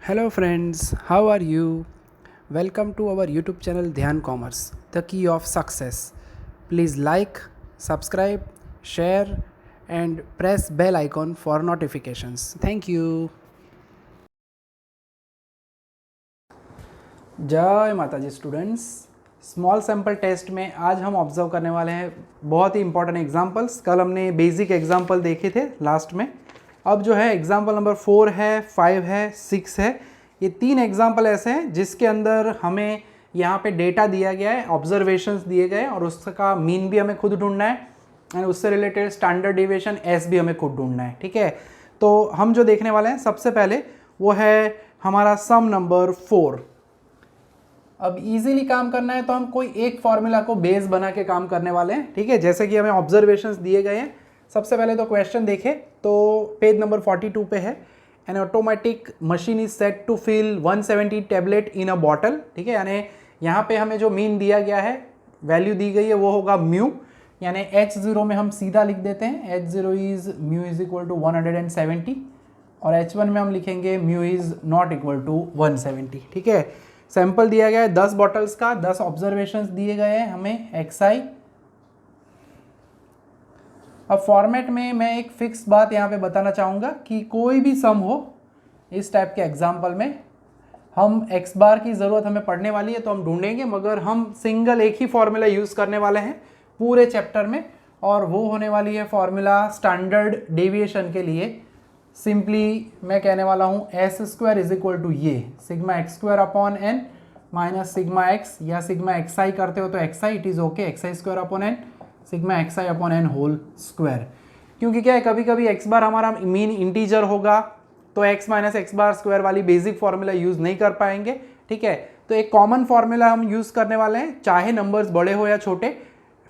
Hello friends, how are you? Welcome to our YouTube channel Dhyan Commerce, the key of success. Please like, subscribe, share and press bell icon for notifications. Thank you. जय माता जी students, small sample test में आज हम observe करने वाले हैं बहुत ही important examples. कल हमने बेसिक एग्जांपल देखे थे लास्ट में। अब जो है एग्जांपल नंबर 4 है, 5 है, 6 है। ये 3 एग्जांपल ऐसे हैं जिसके अंदर हमें यहाँ पे डेटा दिया गया है, ऑब्जर्वेशंस दिए गए और उसका मीन भी हमें खुद ढूंढना है एंड उससे रिलेटेड स्टैंडर्ड डिविएशन एस भी हमें खुद ढूंढना है। ठीक है, तो हम जो देखने वाले हैं सबसे पहले वो है हमारा सम नंबर 4। अब इजीली काम करना है तो हम कोई एक फॉर्मूला को बेस बना के काम करने वाले हैं। ठीक है, जैसे कि हमें ऑब्जर्वेशंस दिए गए हैं। सबसे पहले तो क्वेश्चन देखें तो पेज नंबर 42 पे है, an automatic machine is set to fill 170 tablet in a bottle. ठीक है, यानी यहाँ पे हमें जो मीन दिया गया है, वैल्यू दी गई है वो होगा म्यू, यानी H0 में हम सीधा लिख देते हैं H0 is mu is equal to 170 और H1 में हम लिखेंगे mu is not equal to 170। ठीक है, सैंपल दिया गया है 10 बॉटल्स का, 10 ऑब्जर्वेशंस दिए गए हैं हमें XI। अब फॉर्मेट में मैं एक फिक्स बात यहाँ पे बताना चाहूँगा कि कोई भी सम हो इस टाइप के एग्जाम्पल में हम x बार की ज़रूरत हमें पड़ने वाली है तो हम ढूंढेंगे, मगर हम सिंगल एक ही फॉर्मूला यूज़ करने वाले हैं पूरे चैप्टर में और वो होने वाली है फॉर्मूला स्टैंडर्ड डेविएशन के लिए। सिंपली मैं कहने वाला हूँ S square is equal to ये sigma X square upon N minus sigma X, या सिग्मा एक्स आई करते हो तो X I, it is okay, X I square upon N sigma X I upon N whole square. क्योंकि क्या है, कभी कभी एक्स बार हमारा मीन इंटीजर होगा तो x minus x bar square वाली बेसिक फॉर्मूला यूज़ नहीं कर पाएंगे। ठीक है, तो एक कॉमन फॉर्मूला हम यूज़ करने वाले हैं, चाहे नंबर्स बड़े हो या छोटे,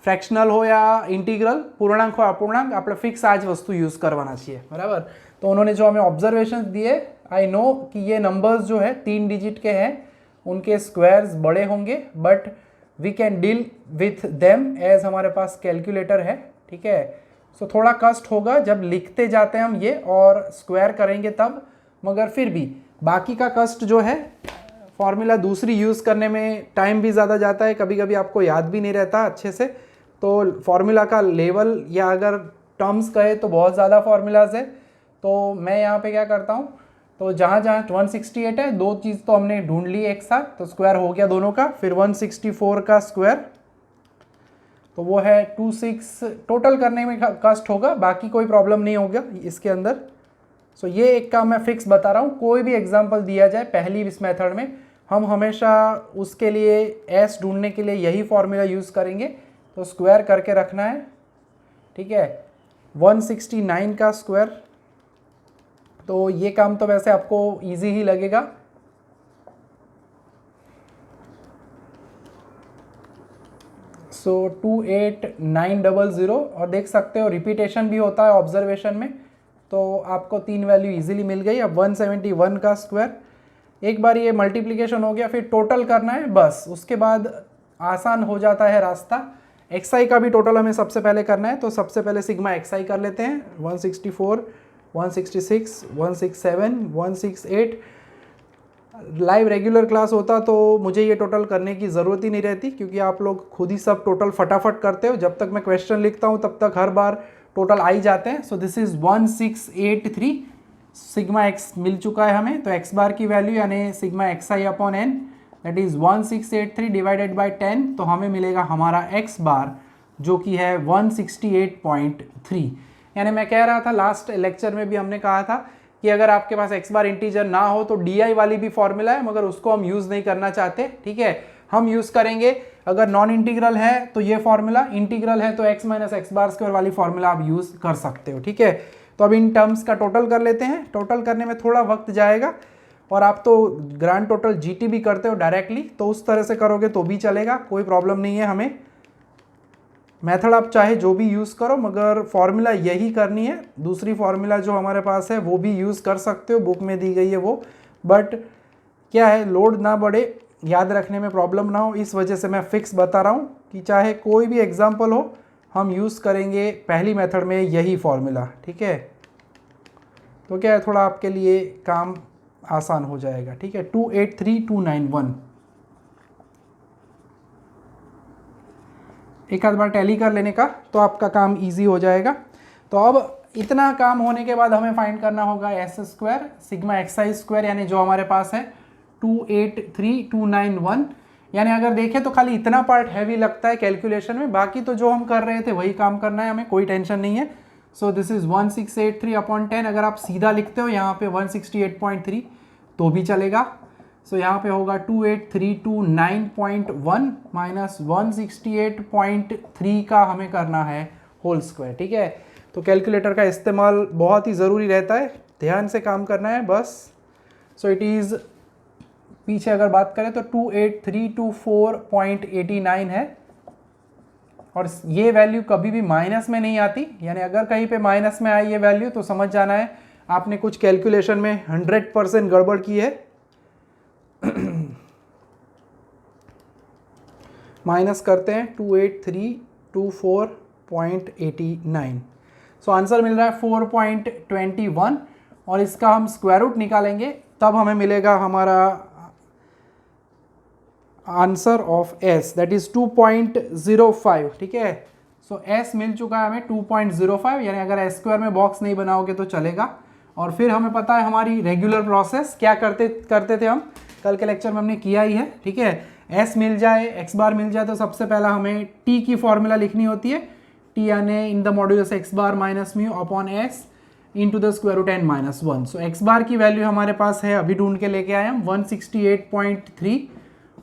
फ्रैक्शनल हो या इंटीग्रल, पूर्णांक हो अपूर्णांक, આપણે फिक्स आज वस्तु यूज़ करवाना चाहिए। बराबर, तो उन्होंने जो हमें ऑब्जर्वेशन दिए, आई नो कि ये नंबर्स जो है 3 डिजिट के हैं, उनके स्क्वायर्स बड़े होंगे, but we can deal with them as हमारे पास कैलकुलेटर है। ठीक है, सो थोड़ा कष्ट होगा जब लिखते जाते हैं हम ये और स्क्वायर करेंगे तब, मगर फिर भी बाकी का कष्ट जो है फॉर्मूला दूसरी यूज़ करने में टाइम भी ज़्यादा जाता है, कभी कभी आपको याद भी नहीं रहता अच्छे से, तो फॉर्मूला का लेवल या अगर टर्म्स कहे तो बहुत ज़्यादा फॉर्मूलाज है। तो मैं यहाँ पे क्या करता हूँ, तो जहाँ जहाँ 168 है, दो चीज़ तो हमने ढूंढ ली एक साथ, तो स्क्वायर हो गया दोनों का, फिर 164 का स्क्वायर तो वो है 26, टोटल करने में कष्ट होगा, बाकी कोई प्रॉब्लम नहीं होगा इसके अंदर। सो ये एक काम मैं फिक्स बता रहा हूँ, कोई भी एग्जांपल दिया जाए पहली इस मेथड में हम हमेशा उसके लिए एस ढूंढने के लिए यही फॉर्मूला यूज़ करेंगे, तो स्क्वायर करके रखना है। ठीक है, 169 का स्क्वायर, तो ये काम तो वैसे आपको इजी ही लगेगा। सो 28900 और देख सकते हो रिपीटेशन भी होता है ऑब्जर्वेशन में, तो आपको 3 वैल्यू इजीली मिल गई। अब 171 का स्क्वायर, एक बार ये मल्टीप्लिकेशन हो गया, फिर टोटल करना है बस, उसके बाद आसान हो जाता है रास्ता। एक्स आई का भी टोटल हमें सबसे पहले करना है, तो सबसे पहले सिग्मा एक्स आई कर लेते हैं, 164, 166, 167, 168। लाइव रेगुलर क्लास होता तो मुझे ये टोटल करने की ज़रूरत ही नहीं रहती, क्योंकि आप लोग खुद ही सब टोटल फटाफट करते हो। जब तक मैं क्वेश्चन लिखता हूँ तब तक हर बार टोटल आ ही जाते हैं। So this is 1683, sigma X मिल चुका है हमें, तो एक्स बार की वैल्यू यानी sigma X I upon N that is 1683 divided by 10, तो हमें मिलेगा हमारा एक्स बार जो कि है 168.3। यानी मैं कह रहा था लास्ट लेक्चर में भी हमने कहा था कि अगर आपके पास एक्स बार इंटीजर ना हो तो डी आई वाली भी फॉर्मूला है, मगर उसको हम यूज़ नहीं करना चाहते। ठीक है, हम यूज़ करेंगे अगर नॉन इंटीग्रल है तो ये फॉर्मूला, इंटीग्रल है तो x minus x bar square वाली फॉर्मूला आप यूज़ कर सकते हो। ठीक है, तो अब इन टर्म्स का टोटल कर लेते हैं। टोटल करने में थोड़ा वक्त जाएगा और आप तो ग्रांड टोटल जीटी भी करते हो डायरेक्टली, तो उस तरह से करोगे तो भी चलेगा, कोई प्रॉब्लम नहीं है हमें। मेथड आप चाहे जो भी यूज़ करो, मगर फॉर्मूला यही करनी है। दूसरी फॉर्मूला जो हमारे पास है वो भी यूज़ कर सकते हो, बुक में दी गई है वो, बट क्या है लोड ना बढ़े, याद रखने में प्रॉब्लम ना हो, इस वजह से मैं फिक्स बता रहा हूँ कि चाहे कोई भी एग्जाम्पल हो हम यूज़ करेंगे पहली मेथड में यही फॉर्मूला। ठीक है, तो क्या है थोड़ा आपके लिए काम आसान हो जाएगा। ठीक है, 283291। एक आध बार टैली कर लेने का तो आपका काम इजी हो जाएगा। तो अब इतना काम होने के बाद हमें फाइंड करना होगा S square sigma XI square, यानी जो हमारे पास है 283291। यानी अगर देखें तो खाली इतना पार्ट हैवी लगता है कैलकुलेशन में, बाकी तो जो हम कर रहे थे वही काम करना है, हमें कोई टेंशन नहीं है। So this is 1683/10। अगर आप सीधा लिखते हो यहाँ पे 168.3 तो भी चलेगा। सो यहाँ पे होगा 28329.1 माइनस 168.3 का हमें करना है होल स्क्वायर। ठीक है, तो कैलकुलेटर का इस्तेमाल बहुत ही ज़रूरी रहता है, ध्यान से काम करना है बस। सो इट इज़, पीछे अगर बात करें तो 28324.89 है, और ये वैल्यू कभी भी माइनस में नहीं आती, यानी अगर कहीं पे माइनस में आई ये वैल्यू तो समझ जाना है आपने कुछ कैलकुलेशन में 100% गड़बड़ की है। माइनस करते हैं 28324.89। सो आंसर मिल रहा है 4.21, और इसका हम स्क्वायर रूट निकालेंगे तब हमें मिलेगा हमारा answer of S, that is 2.05। ठीक है, सो एस मिल चुका है हमें 2.05, यानी अगर एस स्क्वायर में बॉक्स नहीं बनाओगे तो चलेगा। और फिर हमें पता है हमारी रेगुलर प्रोसेस क्या करते थे हम, कल के लेक्चर में हमने किया ही है। ठीक है, एस मिल जाए, एक्स बार मिल जाए तो सबसे पहला हमें टी की फॉर्मूला लिखनी होती है, टी यानी in the modulus X bar minus mu upon S into the square root n minus 1। So X bar की वैल्यू हमारे पास है, अभी ढूंढ के लेके आए हम 168.3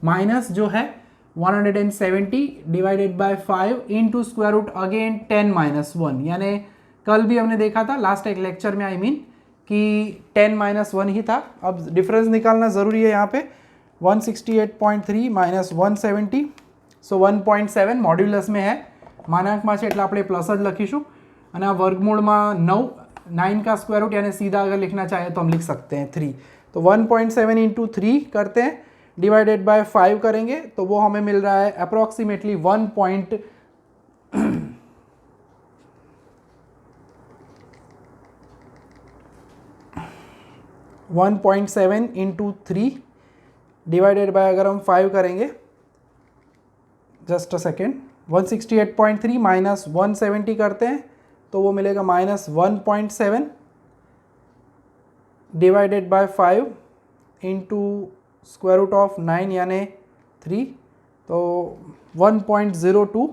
माइनस जो है 170 divided by 5 into square root again 10 minus 1। यानी कल भी हमने देखा था लास्ट एक लेक्चर में, आई मीन कि 10 माइनस 1 ही था। अब डिफरेंस निकालना ज़रूरी है यहाँ पे, 168.3 माइनस 170, सो 1.7 मॉड्यूलस में है, માનાંકમાં છે એટલે આપણે પ્લસ જ લખીશું, અને આ વર્ગમૂળમાં 9 का स्क्वायर रूट, यानी सीधा अगर लिखना चाहे तो हम लिख सकते हैं 3। तो 1.7 इंटू 3 करते हैं, डिवाइडेड बाय 5 करेंगे तो वो हमें मिल रहा है अप्रॉक्सीमेटली 1.7 इंटू 3 डिवाइडेड बाय, अगर हम 5 करेंगे, जस्ट अ सेकेंड, 168.3 माइनस 170 करते हैं तो वो मिलेगा minus 1.7 divided by 5 into square root of 9 यानी 3, तो 1.02।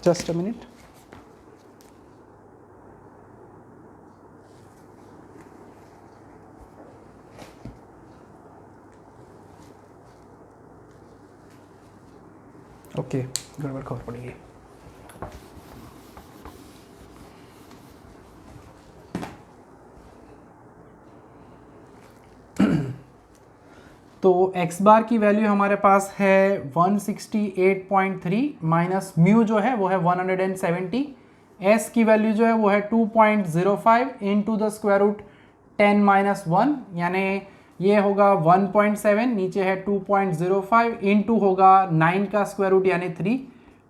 जस्ट अ मिनट, ओके, गड़बड़ खबर पड़ेगी। तो x बार की वैल्यू हमारे पास है 168.3 माइनस म्यू जो है वो है 170, s की वैल्यू जो है वो है 2.05 into the square root 10 minus 1, यानी ये होगा 1.7, नीचे है 2.05 इंटू होगा 9 का स्क्वायर रूट यानी 3।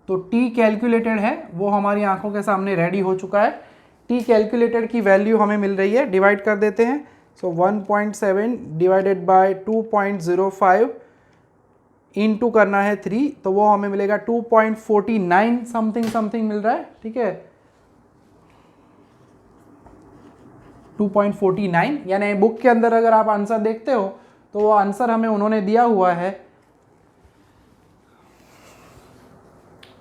तो t कैलकुलेटेड है वो हमारी आंखों के सामने रेडी हो चुका है। t कैलकुलेटेड की वैल्यू हमें मिल रही है, डिवाइड कर देते हैं। सो 1.7 डिवाइडेड बाय 2.05 इंटू करना है 3, तो वो हमें मिलेगा 2.49 समथिंग मिल रहा है। ठीक है, 2.49, यानी बुक के अंदर अगर आप आंसर देखते हो तो वो आंसर हमें उन्होंने दिया हुआ है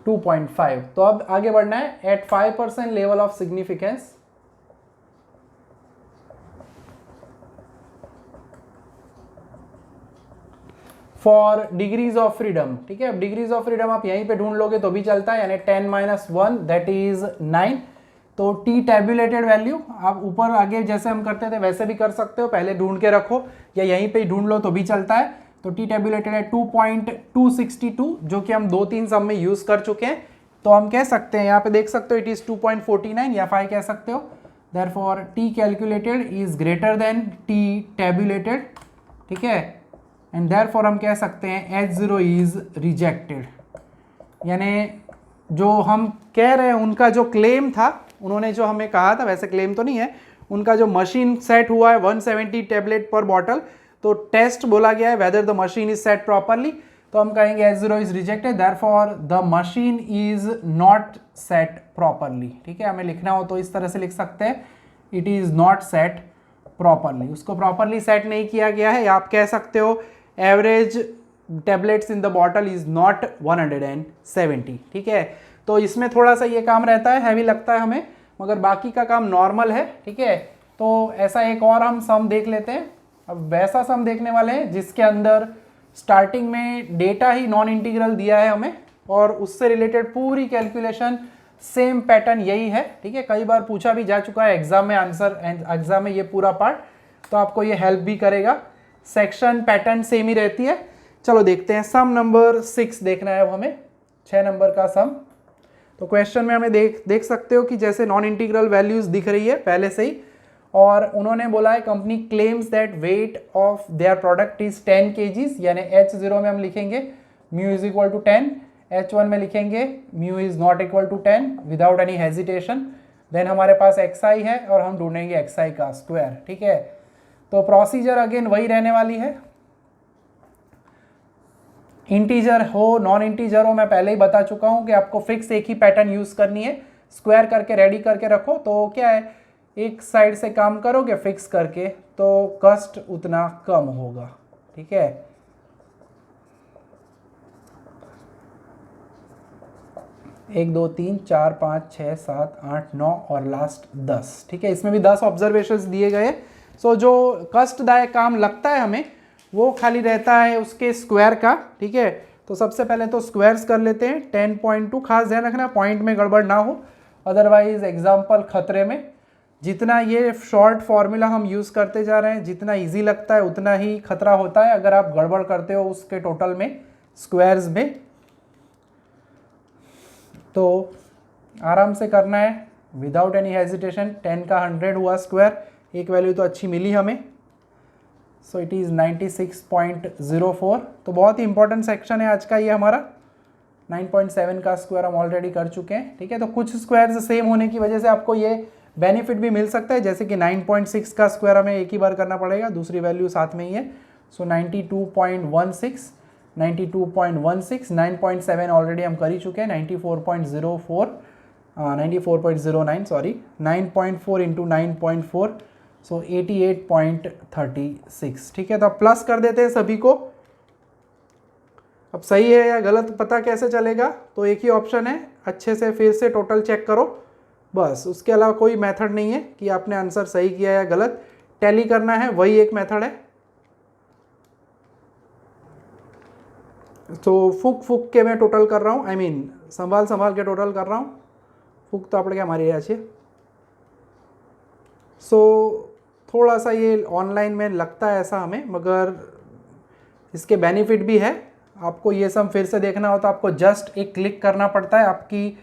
2.5। तो अब आगे बढ़ना है, at 5% level of significance for degrees of freedom. ठीक है, अब डिग्रीज ऑफ फ्रीडम आप यहीं पे ढूंढ लोगे तो भी चलता है, यानी 10 माइनस 1 दैट इज 9। तो टी टैबुलेटेड वैल्यू आप ऊपर आगे जैसे हम करते थे वैसे भी कर सकते हो, पहले ढूंढ के रखो या यहीं पे ही ढूंढ लो तो भी चलता है। तो टी टैबुलेटेड है 2.262, जो कि हम 2-3 सम में यूज कर चुके हैं। तो हम कह सकते हैं, यहाँ पे देख सकते हो इट इज 2.49 या 5 कह सकते हो। Therefore T calculated is greater than T tabulated. ठीक है, एंड देयरफॉर हम कह सकते हैं H0 इज रिजेक्टेड, यानी जो हम कह रहे हैं उनका जो क्लेम था, उन्होंने जो हमें कहा था, वैसे क्लेम तो नहीं है, उनका जो मशीन सेट हुआ है 170 टेबलेट पर बॉटल, तो टेस्ट बोला गया है whether the machine is set properly, तो हम कहेंगे S0 is rejected, therefore the machine is not set properly. ठीक है, हमें लिखना हो तो इस तरह से लिख सकते हैं, it is not set properly, उसको प्रॉपरली सेट नहीं किया गया है। या आप कह सकते हो average tablets in the bottle is not 170। ठीक है, तो इसमें थोड़ा सा ये काम रहता है, हैवी लगता है हमें, मगर बाकी का काम नॉर्मल है। ठीक है, तो ऐसा एक और हम सम देख लेते हैं। अब वैसा सम देखने वाले हैं जिसके अंदर स्टार्टिंग में डेटा ही नॉन इंटीग्रल दिया है हमें, और उससे रिलेटेड पूरी कैलकुलेशन सेम पैटर्न यही है। ठीक है, कई बार पूछा भी जा चुका है एग्जाम में, आंसर एग्जाम में ये पूरा पार्ट, तो आपको ये हेल्प भी करेगा। सेक्शन पैटर्न सेम ही रहती है। चलो देखते हैं, सम नंबर 6 देखना है अब हमें, 6 नंबर का सम। तो क्वेश्चन में हमें देख सकते हो कि जैसे नॉन इंटीग्रल वैल्यूज दिख रही है पहले से ही, और उन्होंने बोला है company claims that weight of their product is 10 kgs, यानी H0 में हम लिखेंगे mu is equal to 10, H1 में लिखेंगे mu is not equal to 10 without any hesitation. Then हमारे पास xi है और हम ढूंढेंगे xi का स्क्वायर। ठीक है, तो प्रोसीजर अगेन वही रहने वाली है, इंटीजर हो नॉन इंटीजर हो, मैं पहले ही बता चुका हूं कि आपको फिक्स एक ही पैटर्न यूज करनी है, स्क्वायर करके रेडी करके रखो, तो क्या है एक साइड से काम करोगे फिक्स करके तो कस्ट उतना कम होगा। ठीक है, एक 2 3 4 5 6 7 8 9 और लास्ट 10। ठीक है, इसमें भी 10 ऑब्जर्वेशंस दिए गए। सो जो कष्टदायक काम लगता है हमें वो खाली रहता है उसके स्क्वायर का। ठीक है, तो सबसे पहले तो स्क्वायर्स कर लेते हैं। 10.2, खास ध्यान रखना पॉइंट में गड़बड़ ना हो, अदरवाइज एग्जाम्पल खतरे में। जितना ये शॉर्ट फॉर्मूला हम यूज़ करते जा रहे हैं, जितना इजी लगता है उतना ही खतरा होता है अगर आप गड़बड़ करते हो उसके टोटल में, स्क्वायर्स में। तो आराम से करना है विदाउट एनी हेजिटेशन। 10 का 100 हुआ स्क्वायर, एक वैल्यू तो अच्छी मिली हमें, सो इट इज़ 96.04। तो बहुत ही इंपॉर्टेंट सेक्शन है आज का ये हमारा। 9.7 का स्क्वायर हम ऑलरेडी कर चुके हैं। ठीक है, तो कुछ स्क्वायर्स सेम होने की वजह से आपको ये बेनिफिट भी मिल सकता है, जैसे कि 9.6 का स्क्वायर हमें एक ही बार करना पड़ेगा, दूसरी वैल्यू साथ में ही है। सो 92.16, 9.7 ऑलरेडी हम कर ही चुके हैं। 94.09 सॉरी, 9.4 इंटू 9.4, सो 88.36। ठीक है, तो अब प्लस कर देते हैं सभी को। अब सही है या गलत पता कैसे चलेगा, तो एक ही ऑप्शन है, अच्छे से फिर से टोटल चेक करो, बस। उसके अलावा कोई मेथड नहीं है कि आपने आंसर सही किया या गलत, टैली करना है, वही एक मेथड है। तो फूक के मैं टोटल कर रहा हूँ, आई मीन संभाल के टोटल कर रहा हूँ। फूक तो આપણે क्या मारी રહ્યા છીએ। सो थोड़ा सा ये ऑनलाइन में लगता है ऐसा हमें, मगर इसके बेनिफिट भी है। आपको ये सम फिर से देखना हो तो आपको जस्ट एक क्लिक करना पड़ता है आपकी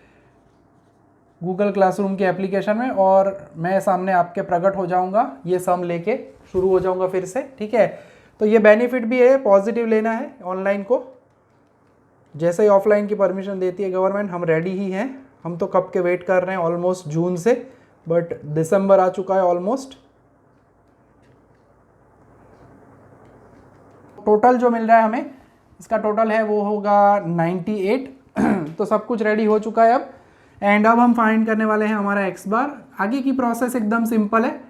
गूगल क्लासरूम की एप्लीकेशन में, और मैं सामने आपके प्रकट हो जाऊंगा, ये सम लेके शुरू हो जाऊंगा फिर से। ठीक है, तो ये बेनिफिट भी है, पॉजिटिव लेना है ऑनलाइन को। जैसे ही ऑफलाइन की परमिशन देती है गवर्नमेंट, हम रेडी ही हैं। हम तो कब के वेट कर रहे हैं, ऑलमोस्ट जून से, बट दिसंबर आ चुका है ऑलमोस्ट। टोटल जो मिल रहा है हमें, इसका टोटल है वो होगा 98। तो सब कुछ रेडी हो चुका है अब, एंड अब हम फाइंड करने वाले हैं हमारा एक्स बार। आगे की प्रोसेस एकदम सिंपल है।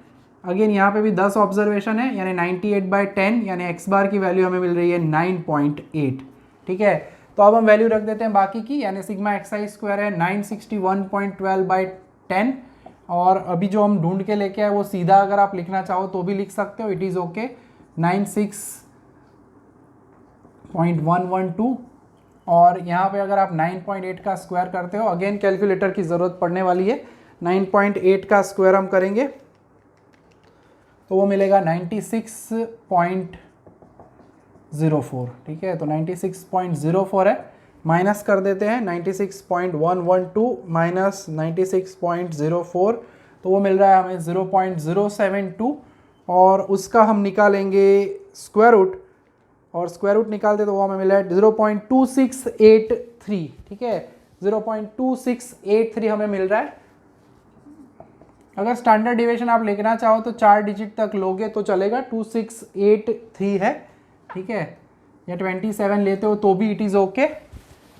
अगेन यहाँ पे भी 10 ऑब्जर्वेशन है, यानी 98/10, यानी एक्स बार की वैल्यू हमें मिल रही है 9.8। ठीक है, तो अब हम वैल्यू रख देते हैं बाकी की, यानी सिग्मा एक्स स्क्वायर है 961.12/10। और अभी जो हम ढूंढ के लेके आए वो सीधा अगर आप लिखना चाहो तो भी लिख सकते हो, इट इज़ ओके। 96.112, और यहाँ पे अगर आप 9.8 का स्क्वायर करते हो, अगेन कैलकुलेटर की ज़रूरत पड़ने वाली है। 9.8 का स्क्वायर हम करेंगे तो वो मिलेगा 96.04। ठीक है, तो 96.04 है, माइनस कर देते हैं 96.112 माइनस 96.04, तो वो मिल रहा है हमें 0.072, और उसका हम निकालेंगे स्क्वायर रूट, और स्क्वायर रूट निकालते तो वो हमें मिला है 0.2683। ठीक है, 0.2683 हमें मिल रहा है। अगर स्टैंडर्ड डिविएशन आप लिखना चाहो तो 4 डिजिट तक लोगे तो चलेगा, 2683 है, ठीक है, या 27 लेते हो तो भी it is okay,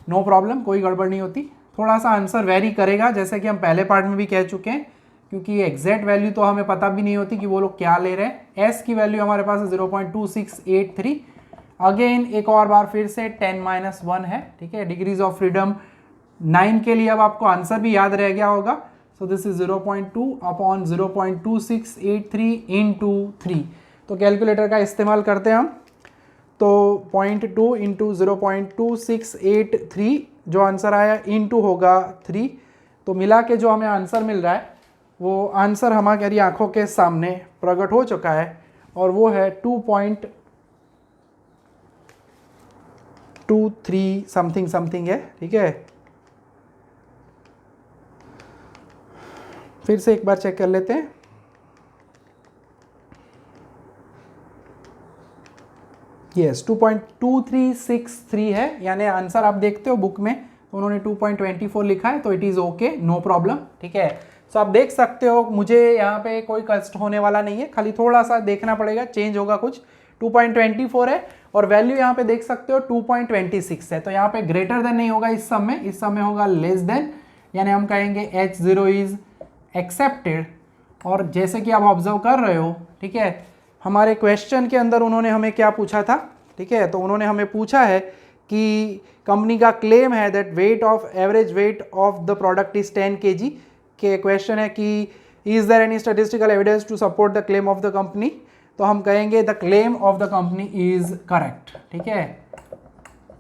no problem, कोई गड़बड़ नहीं होती। थोड़ा सा आंसर वेरी करेगा, जैसे कि हम पहले पार्ट में भी कह चुके हैं, क्योंकि एग्जैक्ट वैल्यू तो हमें पता भी नहीं होती कि वो लोग क्या ले रहे हैं। एस की वैल्यू हमारे पास है 0.2683। अगेन एक और बार फिर से 10-1 है, ठीक है। डिग्रीज ऑफ फ्रीडम 9 के लिए अब आपको आंसर भी याद रह गया होगा। सो दिस इज 0.2 अपॉन 0.2683 इंटू 3। तो कैलकुलेटर का इस्तेमाल करते हैं हम, तो 0.2 इंटू 0.2683 जो आंसर आया इंटू होगा 3। तो मिला के जो हमें आंसर मिल रहा है वो आंसर हमारी आंखों के सामने प्रकट हो चुका है, और वो है 2.23 समथिंग समथिंग है, ठीक है। फिर से एक बार चेक कर लेते हैं। यस 2.2363 है, यानी आंसर आप देखते हो बुक में उन्होंने 2.24 लिखा है, तो it is okay, no problem, ठीक है। सो आप देख सकते हो, मुझे यहाँ पे कोई कष्ट होने वाला नहीं है, खाली थोड़ा सा देखना पड़ेगा, चेंज होगा कुछ। 2.24 है और वैल्यू यहाँ पे देख सकते हो 2.26 है, तो यहाँ पे ग्रेटर देन नहीं होगा इस सम में, इस सम में होगा लेस देन, यानी हम कहेंगे H0 इज एक्सेप्टेड। और जैसे कि आप ऑब्जर्व कर रहे हो, ठीक है, हमारे क्वेश्चन के अंदर उन्होंने हमें क्या पूछा था, ठीक है, तो उन्होंने हमें पूछा है कि कंपनी का क्लेम है that average weight of the product is 10 kg। के क्वेश्चन है कि is there any statistical evidence to support the claim of the company, तो हम कहेंगे the claim of the company is correct, ठीक है,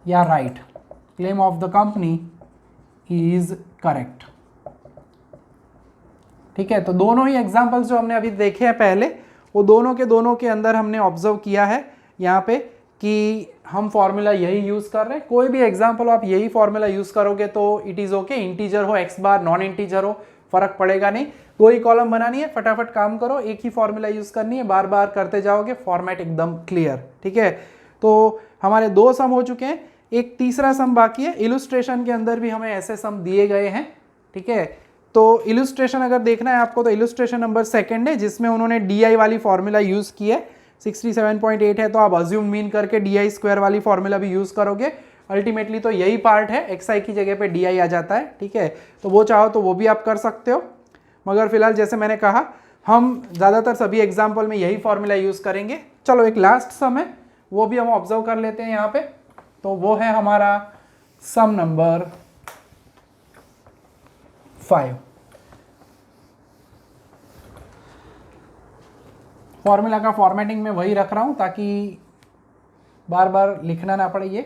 या right, claim of the company is correct, ठीक है। तो दोनों ही एग्जाम्पल्स जो हमने अभी देखे हैं पहले, वो दोनों के अंदर हमने ऑब्जर्व किया है यहाँ पे कि हम फॉर्मूला यही यूज़ कर रहे हैं। कोई भी एग्जाम्पल आप यही फॉर्मूला यूज़ करोगे तो इट इज़ ओके, इंटीजर हो एक्स बार नॉन इंटीजर हो फर्क पड़ेगा नहीं। दो ही कॉलम बनानी है, फटाफट काम करो, एक ही फॉर्मूला यूज़ करनी है, बार बार करते जाओगे, फॉर्मेट एकदम क्लियर, ठीक है। तो हमारे 2 सम हो चुके हैं, एक तीसरा सम बाकी है। इलुस्ट्रेशन के अंदर भी हमें ऐसे सम दिए गए हैं, ठीक है। तो इलुस्ट्रेशन अगर देखना है आपको तो इलुस्ट्रेशन नंबर 2 है, जिसमें उन्होंने DI वाली फॉर्मूला यूज़ की है। 67.8 है तो आप अज्यूम मीन करके DI स्क्वायर वाली फॉर्मूला भी यूज़ करोगे। अल्टीमेटली तो यही पार्ट है, XI की जगह पे DI आ जाता है, ठीक है। तो वो चाहो तो वो भी आप कर सकते हो, मगर फिलहाल जैसे मैंने कहा हम ज़्यादातर सभी एग्जाम्पल में यही फॉर्मूला यूज़ करेंगे। चलो एक लास्ट सम है, वो भी हम ऑब्जर्व कर लेते हैं यहाँ पे। तो वो है हमारा सम नंबर 5। फॉर्मूला का फॉर्मेटिंग में वही रख रहा हूँ ताकि बार बार लिखना ना पड़े। ये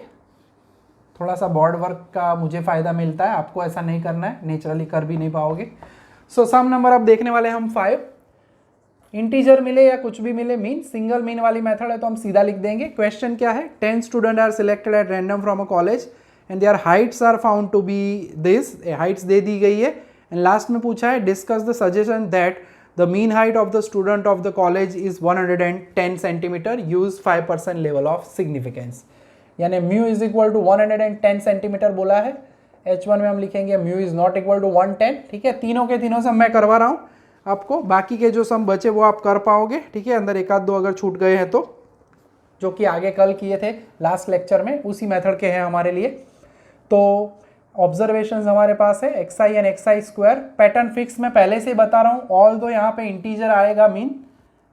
थोड़ा सा बोर्ड वर्क का मुझे फ़ायदा मिलता है, आपको ऐसा नहीं करना है, नेचुरली कर भी नहीं पाओगे। सो सम नंबर अब देखने वाले हैं हम 5। इंटीजर मिले या कुछ भी मिले, मीन सिंगल मीन वाली मेथड है तो हम सीधा लिख देंगे। क्वेश्चन क्या है, 10 student are selected at random from a college and their heights are found to be this, heights दे दी गई है। एंड लास्ट में पूछा है discuss the suggestion that the mean height of the student of the college is 110 centimeter, use 5% level of significance, यानी mu is equal to 110 centimetre बोला है। H1 में हम लिखेंगे mu is not equal to 110, ठीक है। तीनों के तीनों सम मैं करवा रहा हूँ आपको, बाकी के जो सम बचे वो आप कर पाओगे, ठीक है। अंदर एक आध दो अगर छूट गए हैं तो, जो कि आगे कल किए थे लास्ट लेक्चर में, उसी मेथड के हैं हमारे लिए। तो ऑब्जर्वेशंस हमारे पास है XI and XI square. Pattern fix मैं पहले से ही बता रहा हूँ, ऑल दो यहाँ पे इंटीजर आएगा मीन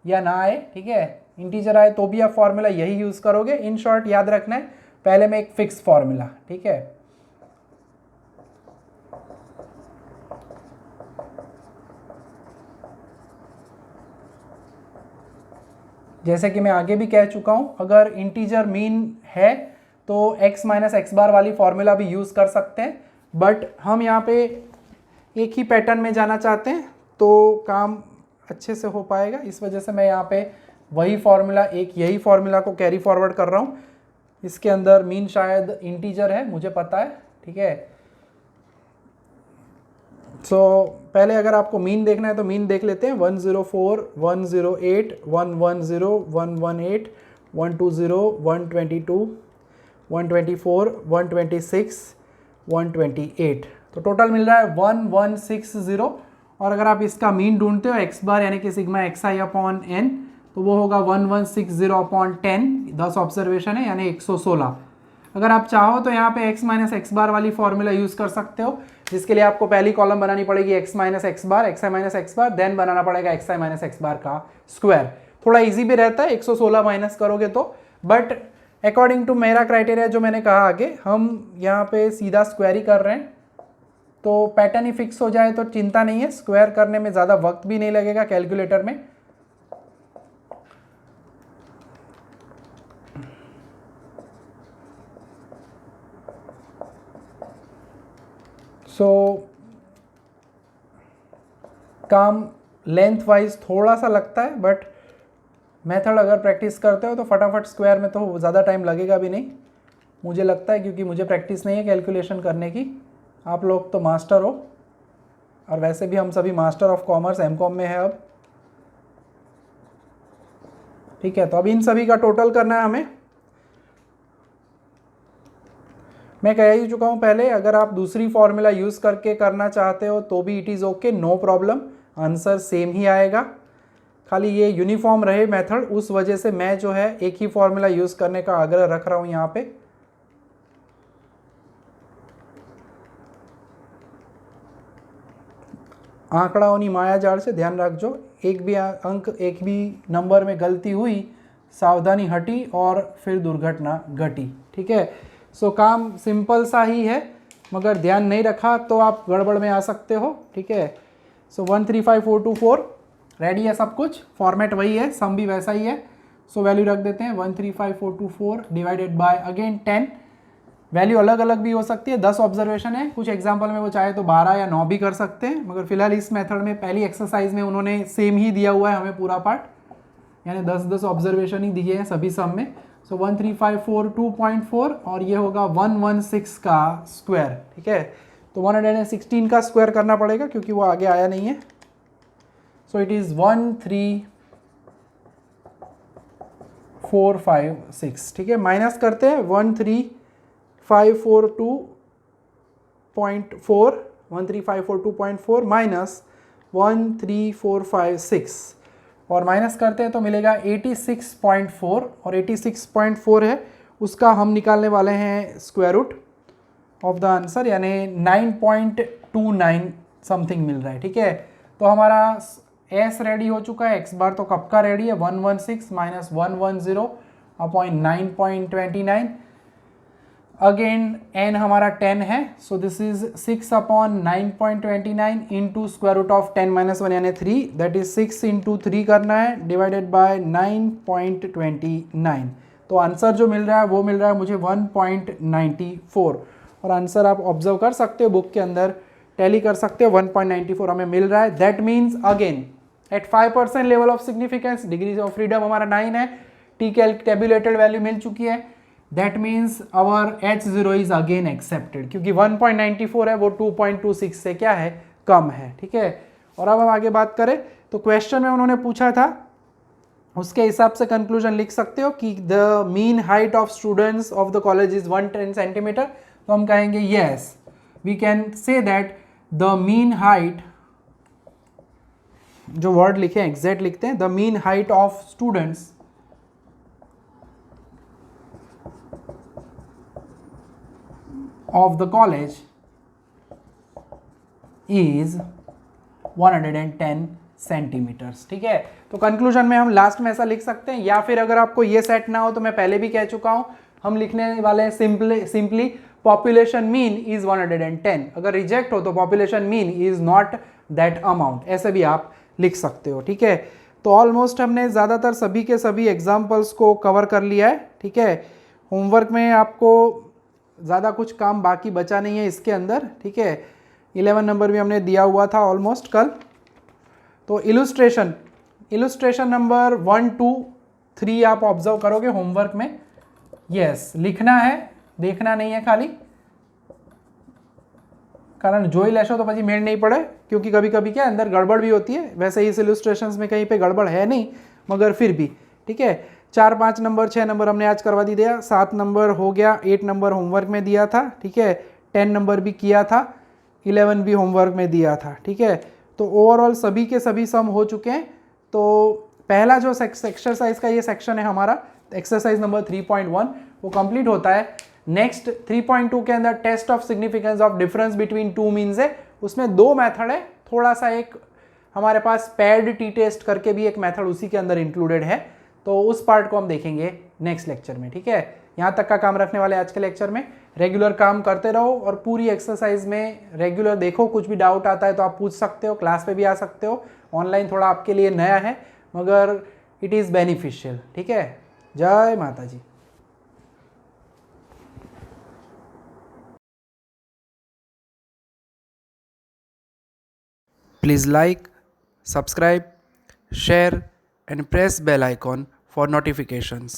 या ना आए, ठीक है। इंटीजर आए तो भी आप फॉर्मूला यही यूज़ करोगे। इन शॉर्ट याद रखना है पहले में एक फिक्स फॉर्मूला, ठीक है। जैसे कि मैं आगे भी कह चुका हूँ, अगर इंटीजर मीन है तो x माइनस एक्स बार वाली फॉर्मूला भी यूज़ कर सकते हैं, बट हम यहाँ पे एक ही पैटर्न में जाना चाहते हैं तो काम अच्छे से हो पाएगा। इस वजह से मैं यहाँ पे वही फॉर्मूला, एक यही फॉर्मूला को कैरी फॉरवर्ड कर रहा हूँ। इसके अंदर मीन शायद इंटीजर है, मुझे पता है, ठीक है। पहले अगर आपको मीन देखना है तो मीन देख लेते हैं। 104, 108, 110, 118, 120, 122, 124, 126, 128, तो टोटल मिल रहा है 1160। और अगर आप इसका मीन ढूंढते हो एक्स बार यानी कि sigma X I upon N, तो वो होगा 1160 अपॉन 10, 10 ऑब्जर्वेशन है यानी 116। अगर आप चाहो तो यहाँ पे x माइनस एक्स बार वाली फॉर्मूला यूज़ कर सकते हो, जिसके लिए आपको पहली कॉलम बनानी पड़ेगी x माइनस एक्स बार, एक्स आई माइनस एक्स बार, देन बनाना पड़ेगा एक्स आई माइनस एक्स बार का स्क्वायर। थोड़ा इजी भी रहता है 116 माइनस करोगे तो, बट अकॉर्डिंग टू मेरा क्राइटेरिया जो मैंने कहा आगे, हम यहाँ पे सीधा स्क्वायर ही कर रहे हैं, तो पैटर्न ही फिक्स हो जाए तो चिंता नहीं है, स्क्वायर करने में ज़्यादा वक्त भी नहीं लगेगा कैलकुलेटर में। काम लेंथ वाइज थोड़ा सा लगता है, बट मेथड अगर प्रैक्टिस करते हो तो फटाफट स्क्वायर में तो ज़्यादा टाइम लगेगा भी नहीं, मुझे लगता है, क्योंकि मुझे प्रैक्टिस नहीं है कैलकुलेशन करने की। आप लोग तो मास्टर हो, और वैसे भी हम सभी मास्टर ऑफ कॉमर्स एमकॉम में है अब, ठीक है। तो अब इन सभी का टोटल करना है हमें। मैं कह ही चुका हूँ पहले, अगर आप दूसरी फॉर्मूला यूज़ करके करना चाहते हो तो भी it is okay, no problem, answer same ही आएगा। खाली ये यूनिफॉर्म रहे मेथड, उस वजह से मैं जो है एक ही फॉर्मूला यूज़ करने का आग्रह रख रहा हूँ यहाँ पे। आंकड़ाओं माया जाल से ध्यान रखो, एक भी अंक, एक भी नंबर में गलती हुई, सावधानी हटी और फिर दुर्घटना घटी, ठीक है। सो काम सिंपल सा ही है, मगर ध्यान नहीं रखा तो आप गड़बड़ में आ सकते हो, ठीक है। सो 135424 रेडी है सब कुछ, फॉर्मेट वही है, सम भी वैसा ही है। सो वैल्यू रख देते हैं 135424 डिवाइडेड बाय अगेन 10। वैल्यू अलग अलग भी हो सकती है, 10 ऑब्जर्वेशन है, कुछ एग्जाम्पल में वो चाहे तो 12 या 9 भी कर सकते हैं, मगर फिलहाल इस मेथड में पहली एक्सरसाइज में उन्होंने सेम ही दिया हुआ है हमें पूरा पार्ट, यानी 10-10 ऑब्जर्वेशन ही दिए हैं सभी सम में। सो 13542.4 और ये होगा 116 का स्क्वायर, ठीक है। तो 116 का स्क्वायर करना पड़ेगा क्योंकि वो आगे आया नहीं है। सो इट इज़ 13456, ठीक है। माइनस करते हैं 13542.4 माइनस 13456 और माइनस करते हैं तो मिलेगा 86.4, और 86.4 है उसका हम निकालने वाले हैं square root of the answer, यानी 9.29 समथिंग मिल रहा है, ठीक है। तो हमारा एस रेडी हो चुका है, एक्स बार तो कब का रेडी है, 116 माइनस 110 अपॉइंट 9.29, अगेन एन हमारा 10 है, so this is 6 upon 9.29 into square root of 10 minus 1 यानी 3, दैट इज 6 इंटू 3 करना है डिवाइडेड बाय 9.29। तो आंसर जो मिल रहा है वो मिल रहा है मुझे 1.94, और आंसर आप ऑब्जर्व कर सकते हो बुक के अंदर, टैली कर सकते हो, 1.94 हमें मिल रहा है। That means again at 5% level of significance, degrees of freedom हमारा 9 है, टी टेबुलेटेड वैल्यू मिल चुकी है, that means our H0 is again accepted, क्योंकि 1.94 है वो 2.26 से क्या है, कम है, ठीक है। और अब हम आगे बात करें तो क्वेश्चन में उन्होंने पूछा था, उसके हिसाब से कंक्लूजन लिख सकते हो कि the mean height of students of the college is 110 centimetre, तो हम कहेंगे yes, we can say that the mean height, जो वर्ड लिखे एग्जैक्ट लिखते हैं, the mean height of students of the college is 110 centimetres, ठीक है। तो कंक्लूजन में हम लास्ट में ऐसा लिख सकते हैं, या फिर अगर आपको ये सेट ना हो तो मैं पहले भी कह चुका हूं, हम लिखने वाले हैं सिंपली पॉपुलेशन मीन इज 110, अगर रिजेक्ट हो तो population mean is not that amount, ऐसे भी आप लिख सकते हो, ठीक है। तो ऑलमोस्ट हमने ज़्यादातर सभी के सभी एग्जाम्पल्स को कवर कर लिया है, ठीक है। होमवर्क में आपको ज़्यादा कुछ काम बाकी बचा नहीं है इसके अंदर, ठीक है। 11 नंबर भी हमने दिया हुआ था ऑलमोस्ट कल। तो इलुस्ट्रेशन नंबर 1, 2, 3 आप ऑब्जर्व करोगे होमवर्क में, यस लिखना है, देखना नहीं है खाली, कारण जो ही लेशो तो પછી मेल नहीं पड़े, क्योंकि कभी कभी क्या अंदर गड़बड़ भी होती है। वैसे इस इलुस्ट्रेशंस में कहीं पे गड़बड़ है नहीं, मगर फिर भी ठीक है। 4, 5 नंबर 6 नंबर हमने आज करवा दी दिया, 7 नंबर हो गया, 8 नंबर होमवर्क में दिया था, ठीक है। 10 नंबर भी किया था, 11 भी होमवर्क में दिया था, ठीक है। तो ओवरऑल सभी के सभी सम हो चुके हैं। तो पहला जो एक्सरसाइज का ये सेक्शन है हमारा, एक्सरसाइज नंबर 3.1, वो कंप्लीट होता है। नेक्स्ट 3.2 के अंदर test of significance of difference between two means है। उसमें 2 मेथड है, थोड़ा सा एक हमारे पास पैड टी टेस्ट करके भी एक मेथड उसी के अंदर इंक्लूडेड है। तो उस पार्ट को हम देखेंगे नेक्स्ट लेक्चर में, ठीक है। यहाँ तक का काम रखने वाले आज के लेक्चर में। रेगुलर काम करते रहो और पूरी एक्सरसाइज में रेगुलर देखो। कुछ भी डाउट आता है तो आप पूछ सकते हो, क्लास पे भी आ सकते हो। ऑनलाइन थोड़ा आपके लिए नया है मगर इट इज़ बेनिफिशियल, ठीक है। जय माता जी। Please like, subscribe, share and press bell icon for notifications.